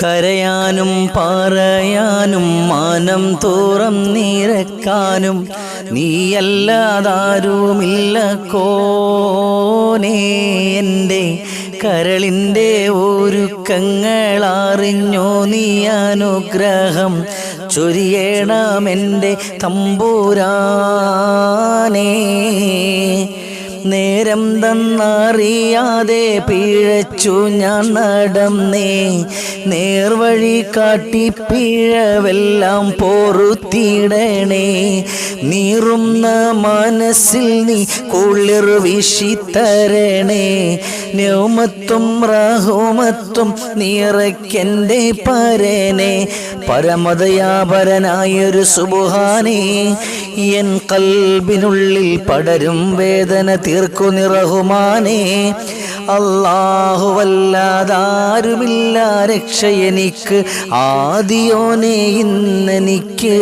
കരയാനും പറയാനും മാനം തോറും നിരക്കാനും നീയല്ലാതാരുമില്ല കോനേ. എൻ്റെ കരളിൻ്റെ ഒരുക്കങ്ങളറിഞ്ഞോ നീ അനുഗ്രഹം ചൊരിയണമെൻ്റെ തമ്പുരാനേ. നേരം തന്നറിയാതെ പിഴച്ചു ഞാൻ നടന്നേ, നേർവഴി കാട്ടി പിഴവെല്ലാം പൊറുത്തിടണേ. നീറുന്ന മനസ്സിൽ നീ കുളിർ വീശിത്തരണേ, ന്യൂമത്തും റഹുമത്തും നിറയ്ക്കെൻ്റെ പരനെ. പരമദയാപരനായൊരു സുബ്ഹാനേ, എൻ കൽബിനുള്ളിൽ പടരും വേദന തീർക്കു നിറഹുമാനേ. അല്ലാഹുവല്ലാതാരുമില്ല രക്ഷ എനിക്ക്, ആദിയോനെ ഇന്നെനിക്ക്.